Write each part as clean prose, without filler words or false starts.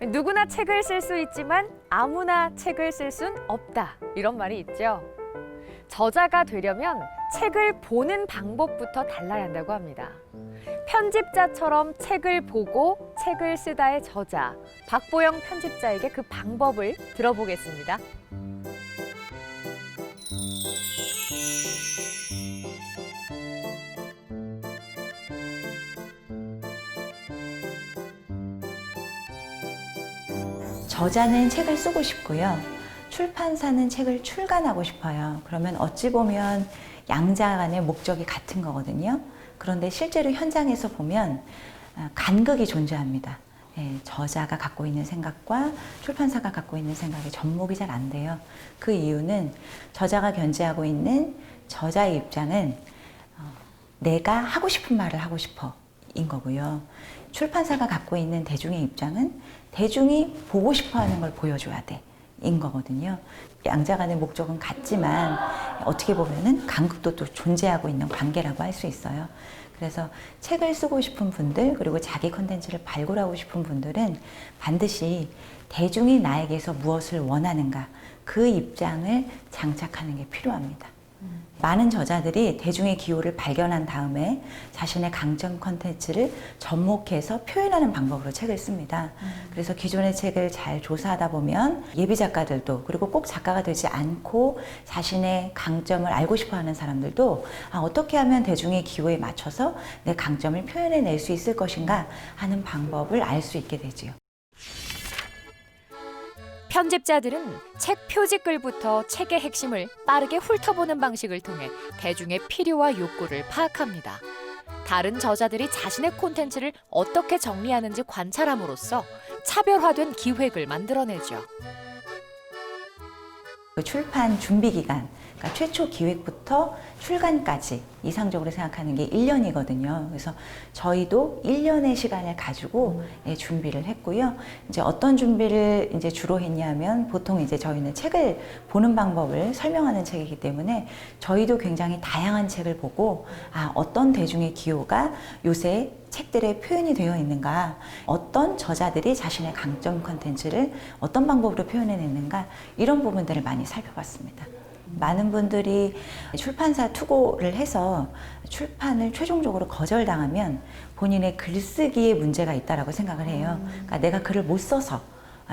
누구나 책을 쓸 수 있지만 아무나 책을 쓸 순 없다. 이런 말이 있죠. 저자가 되려면 책을 보는 방법부터 달라야 한다고 합니다. 편집자처럼 책을 보고 책을 쓰다의 저자, 박보영 편집자에게 그 방법을 들어보겠습니다. 저자는 책을 쓰고 싶고요. 출판사는 책을 출간하고 싶어요. 그러면 어찌 보면 양자 간의 목적이 같은 거거든요. 그런데 실제로 현장에서 보면 간극이 존재합니다. 저자가 갖고 있는 생각과 출판사가 갖고 있는 생각이 접목이 잘 안 돼요. 그 이유는 저자가 견지하고 있는 저자의 입장은 내가 하고 싶은 말을 하고 싶어 인 거고요. 출판사가 갖고 있는 대중의 입장은 대중이 보고 싶어 하는 걸 보여줘야 돼 인 거거든요. 양자 간의 목적은 같지만 어떻게 보면은 간극도 또 존재하고 있는 관계라고 할 수 있어요. 그래서 책을 쓰고 싶은 분들, 그리고 자기 컨텐츠를 발굴하고 싶은 분들은 반드시 대중이 나에게서 무엇을 원하는가, 그 입장을 장착하는 게 필요합니다. 많은 저자들이 대중의 기호를 발견한 다음에 자신의 강점 컨텐츠를 접목해서 표현하는 방법으로 책을 씁니다. 그래서 기존의 책을 잘 조사하다 보면 예비 작가들도, 그리고 꼭 작가가 되지 않고 자신의 강점을 알고 싶어 하는 사람들도 어떻게 하면 대중의 기호에 맞춰서 내 강점을 표현해낼 수 있을 것인가 하는 방법을 알 수 있게 되지요. 편집자들은 책 표지글부터 책의 핵심을 빠르게 훑어보는 방식을 통해 대중의 필요와 욕구를 파악합니다. 다른 저자들이 자신의 콘텐츠를 어떻게 정리하는지 관찰함으로써 차별화된 기획을 만들어내죠. 출판 준비 기간, 그러니까 최초 기획부터 출간까지 이상적으로 생각하는 게 1년이거든요. 그래서 저희도 1년의 시간을 가지고 준비를 했고요. 이제 어떤 준비를 이제 주로 했냐면, 보통 이제 저희는 책을 보는 방법을 설명하는 책이기 때문에 저희도 굉장히 다양한 책을 보고 어떤 대중의 기호가 요새 책들에 표현이 되어 있는가, 어떤 저자들이 자신의 강점 컨텐츠를 어떤 방법으로 표현해냈는가, 이런 부분들을 많이 살펴봤습니다. 많은 분들이 출판사 투고를 해서 출판을 최종적으로 거절당하면 본인의 글쓰기에 문제가 있다고 생각을 해요. 그러니까 내가 글을 못 써서,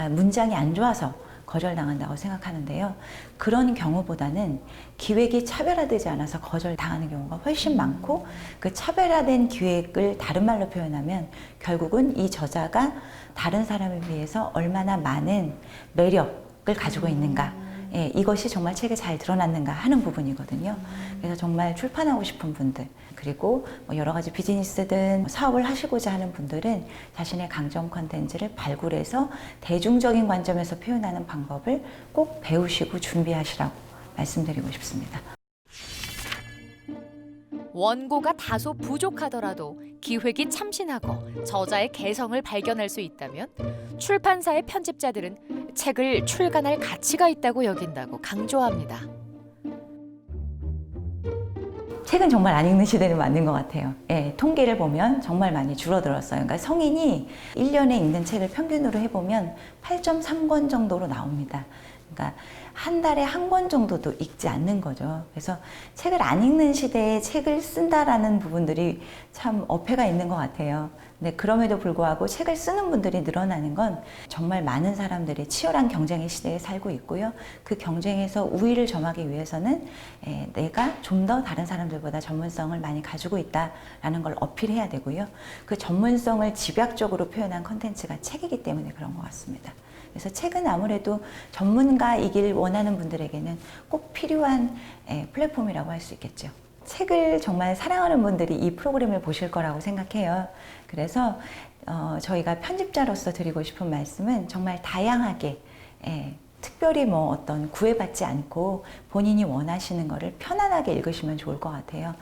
문장이 안 좋아서 거절당한다고 생각하는데요. 그런 경우보다는 기획이 차별화되지 않아서 거절당하는 경우가 훨씬 많고, 그 차별화된 기획을 다른 말로 표현하면 결국은 이 저자가 다른 사람에 비해서 얼마나 많은 매력을 가지고 있는가, 이것이 정말 책에 잘 드러났는가 하는 부분이거든요. 그래서 정말 출판하고 싶은 분들, 그리고 여러 가지 비즈니스든 사업을 하시고자 하는 분들은 자신의 강점 컨텐츠를 발굴해서 대중적인 관점에서 표현하는 방법을 꼭 배우시고 준비하시라고 말씀드리고 싶습니다. 원고가 다소 부족하더라도 기획이 참신하고 저자의 개성을 발견할 수 있다면 출판사의 편집자들은 책을 출간할 가치가 있다고 여긴다고 강조합니다. 책은 정말 안 읽는 시대는 맞는 것 같아요. 통계를 보면 정말 많이 줄어들었어요. 그러니까 성인이 1년에 읽는 책을 평균으로 해보면 8.3권 정도로 나옵니다. 그러니까 한 달에 한 권 정도도 읽지 않는 거죠. 그래서 책을 안 읽는 시대에 책을 쓴다라는 부분들이 참 어폐가 있는 것 같아요. 근데 그럼에도 불구하고 책을 쓰는 분들이 늘어나는 건 정말 많은 사람들이 치열한 경쟁의 시대에 살고 있고요. 그 경쟁에서 우위를 점하기 위해서는 내가 좀 더 다른 사람들보다 전문성을 많이 가지고 있다라는 걸 어필해야 되고요. 그 전문성을 집약적으로 표현한 콘텐츠가 책이기 때문에 그런 것 같습니다. 그래서 책은 아무래도 전문가이길 원하는 분들에게는 꼭 필요한 플랫폼이라고 할 수 있겠죠. 책을 정말 사랑하는 분들이 이 프로그램을 보실 거라고 생각해요. 그래서 저희가 편집자로서 드리고 싶은 말씀은 정말 다양하게, 특별히 어떤 구애받지 않고 본인이 원하시는 거를 편안하게 읽으시면 좋을 것 같아요.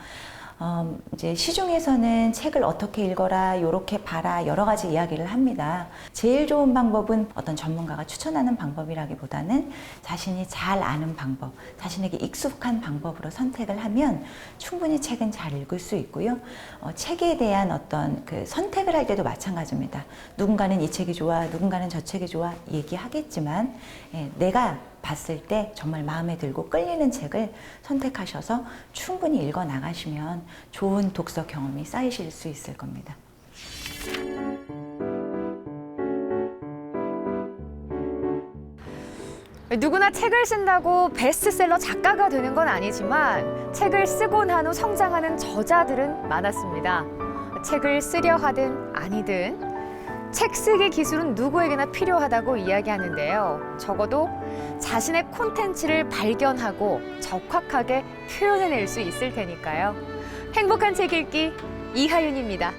이제 시중에서는 책을 어떻게 읽어라, 요렇게 봐라, 여러 가지 이야기를 합니다. 제일 좋은 방법은 어떤 전문가가 추천하는 방법이라기보다는 자신이 잘 아는 방법, 자신에게 익숙한 방법으로 선택을 하면 충분히 책은 잘 읽을 수 있고요. 책에 대한 어떤 그 선택을 할 때도 마찬가지입니다. 누군가는 이 책이 좋아, 누군가는 저 책이 좋아 얘기하겠지만 내가 봤을 때 정말 마음에 들고 끌리는 책을 선택하셔서 충분히 읽어 나가시면 좋은 독서 경험이 쌓이실 수 있을 겁니다. 누구나 책을 쓴다고 베스트셀러 작가가 되는 건 아니지만 책을 쓰고 난 후 성장하는 저자들은 많았습니다. 책을 쓰려 하든 아니든 책 쓰기 기술은 누구에게나 필요하다고 이야기하는데요. 적어도 자신의 콘텐츠를 발견하고 적확하게 표현해낼 수 있을 테니까요. 행복한 책 읽기 이하윤입니다.